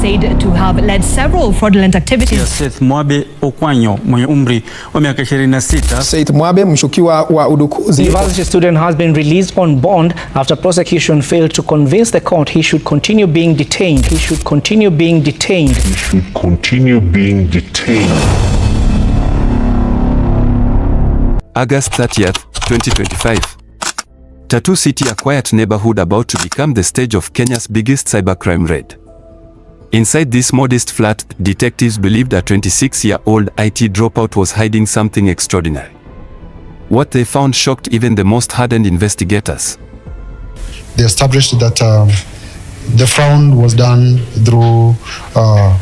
said to have led several fraudulent activities. Seth Mwabe Okwanyo mwenye umri wa miaka 26. Seth Mwabe, mshukiwa wa udukuzi. The university student has been released on bond after prosecution failed to convince the court he should continue being detained. He should continue being detained. He should continue being detained. August 30th, 2025. Tattoo City, a quiet neighborhood about to become the stage of Kenya's biggest cybercrime raid. Inside this modest flat, detectives believed a 26-year-old IT dropout was hiding something extraordinary. What they found shocked even the most hardened investigators. They established that the fraud was done through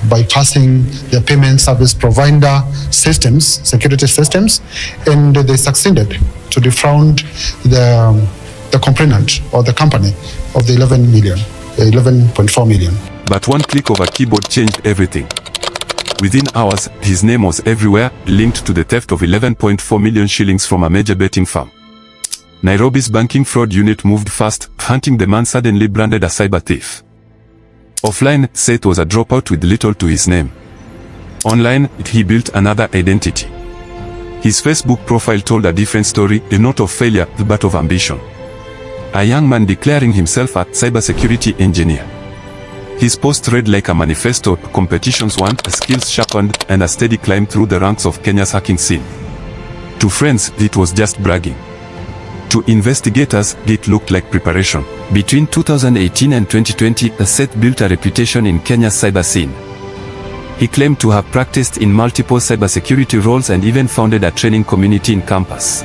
bypassing the payment service provider systems, security systems, and they succeeded to defraud the complainant or the company of the 11.4 million. But one click of a keyboard changed everything. Within hours, his name was everywhere, linked to the theft of 11.4 million shillings from a major betting firm. Nairobi's banking fraud unit moved fast, hunting the man suddenly branded a cyber thief. Offline, Seth was a dropout with little to his name. Online, he built another identity. His Facebook profile told a different story, a not of failure, but of ambition. A young man declaring himself a cybersecurity engineer. His post read like a manifesto: competitions won, skills sharpened, and a steady climb through the ranks of Kenya's hacking scene. To friends, it was just bragging. To investigators, it looked like preparation. Between 2018 and 2020, Seth built a reputation in Kenya's cyber scene. He claimed to have practiced in multiple cybersecurity roles and even founded a training community in campus.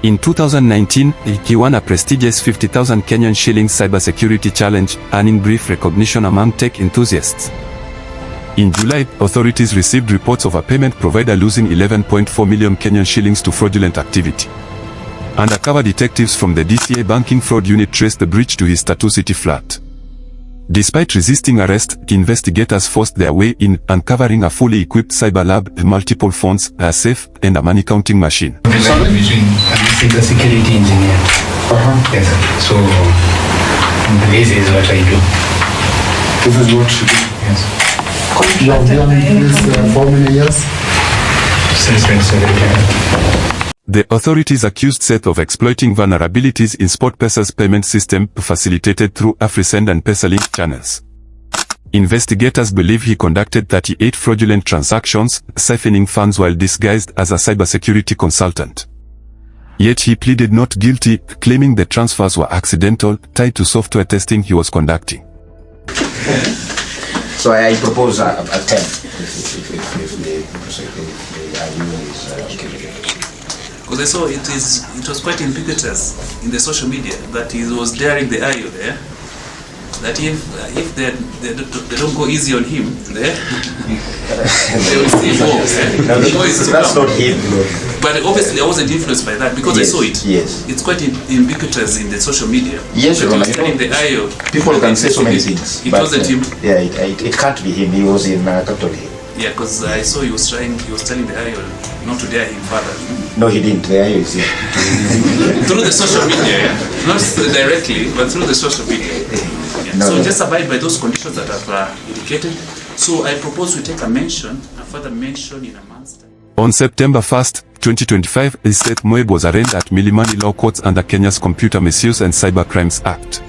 In 2019, he won a prestigious 50,000 Kenyan shillings cybersecurity challenge, earning brief recognition among tech enthusiasts. In July, authorities received reports of a payment provider losing 11.4 million Kenyan shillings to fraudulent activity. Undercover detectives from the DCA banking fraud unit traced the breach to his Tattoo City flat. Despite resisting arrest, investigators forced their way in, uncovering a fully equipped cyber lab, multiple phones, a safe, and a money counting machine. Between a security engineer. Yes, so this is what I do. This is what you do? Yes. You have done this for many years? Since 2017. The authorities accused Seth of exploiting vulnerabilities in SportPesa's payment system, facilitated through AfriSend and PesaLink channels. Investigators believe he conducted 38 fraudulent transactions, siphoning funds while disguised as a cybersecurity consultant. Yet he pleaded not guilty, claiming the transfers were accidental, tied to software testing he was conducting. So I propose a 10. Because I saw it was quite ubiquitous in the social media that he was daring the IO there, that if they don't go easy on him there, they will see more. That's not him. But obviously I wasn't influenced by that because yes, I saw it. Yes. It's quite ubiquitous in the social media. Yes, Your Honor. The IO, people can say so many things. It wasn't him. Yeah, it can't be him. He was in Capital Hill. Yeah, because I saw he was telling the IO not to dare him further. No, he didn't. The IO is here. Through the social media, yeah? Not directly, but through the social media. Yeah. No, so just abide by those conditions that I've indicated. So I propose we take a further mention in a month's time. On September 1st, 2025, Seth Mwabe was arraigned at Milimani Law Courts under Kenya's Computer Misuse and Cyber Crimes Act.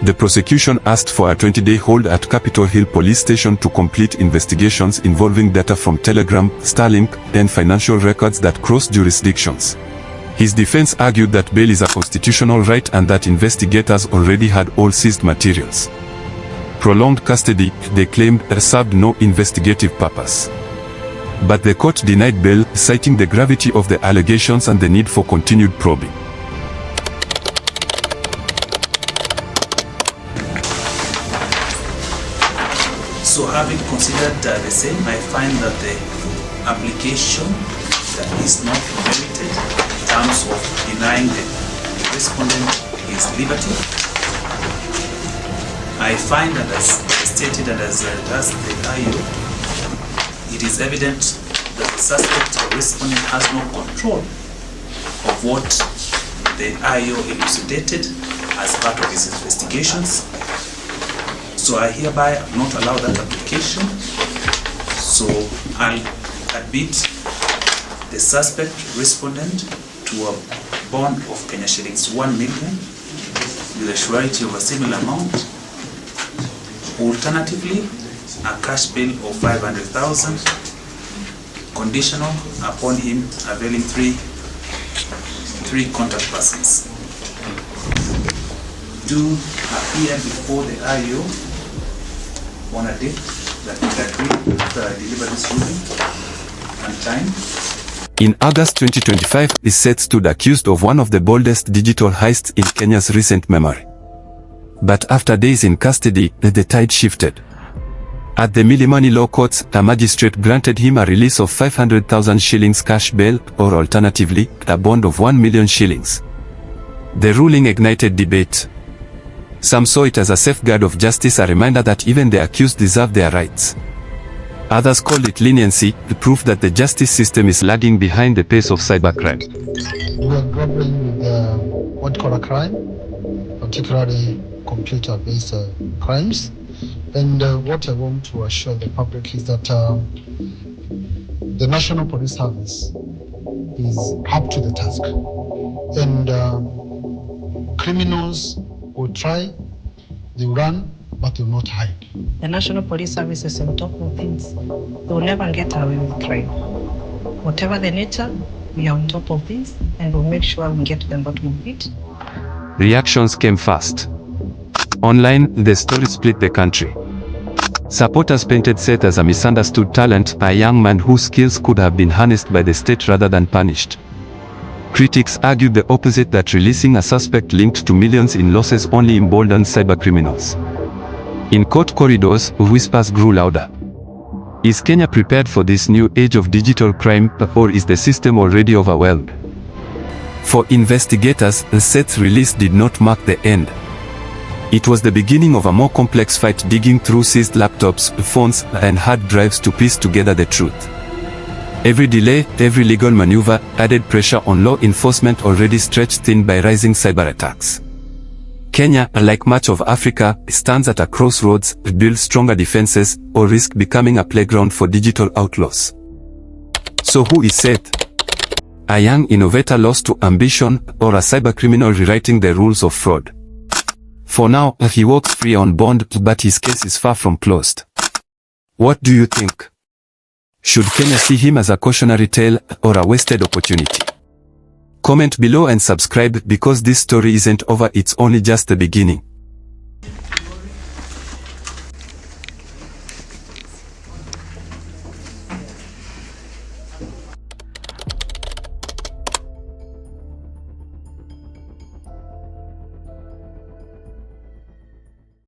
The prosecution asked for a 20-day hold at Capitol Hill Police Station to complete investigations involving data from Telegram, Starlink, and financial records that cross jurisdictions. His defense argued that bail is a constitutional right and that investigators already had all seized materials. Prolonged custody, they claimed, served no investigative purpose. But the court denied bail, citing the gravity of the allegations and the need for continued probing. So having considered the same, I find that the application is not merited in terms of denying the respondent his liberty. I find that as stated and as the IO, it is evident that the suspect or respondent has no control of what the IO elucidated as part of his investigations. So I hereby not allow that application. So I'll admit the suspect respondent to a bond of Kenya shillings 1 million with a surety of a similar amount. Alternatively, a cash bail of 500,000, conditional upon him availing three contact persons. Do appear before the IO on a date that we agree after I deliver this ruling and time. In August 2025, Seth stood accused of one of the boldest digital heists in Kenya's recent memory. But after days in custody, the tide shifted. At the Milimani Law Courts, a magistrate granted him a release of 500,000 shillings cash bail, or alternatively, a bond of 1 million shillings. The ruling ignited debate. Some saw it as a safeguard of justice, a reminder that even the accused deserve their rights. Others called it leniency, the proof that the justice system is lagging behind the pace of cybercrime. We are grappling with what call a crime, particularly computer-based crimes. And what I want to assure the public is that the National Police Service is up to the task. And criminals will try, they will run, but they will not hide. The National Police Service is on top of things. They will never get away with crime. Whatever the nature, we are on top of this, and we'll make sure we get to the bottom of it. Reactions came fast. Online, the story split the country. Supporters painted Seth as a misunderstood talent, a young man whose skills could have been harnessed by the state rather than punished. Critics argued the opposite, that releasing a suspect linked to millions in losses only emboldened cybercriminals. In court corridors, whispers grew louder. Is Kenya prepared for this new age of digital crime, or is the system already overwhelmed? For investigators, Seth's release did not mark the end. It was the beginning of a more complex fight, digging through seized laptops, phones, and hard drives to piece together the truth. Every delay, every legal maneuver, added pressure on law enforcement already stretched thin by rising cyber attacks. Kenya, like much of Africa, stands at a crossroads: build stronger defenses, or risk becoming a playground for digital outlaws. So who is Seth? A young innovator lost to ambition, or a cybercriminal rewriting the rules of fraud? For now, he walks free on bond, but his case is far from closed. What do you think? Should Kenya see him as a cautionary tale, or a wasted opportunity? Comment below and subscribe, because this story isn't over, it's only just the beginning.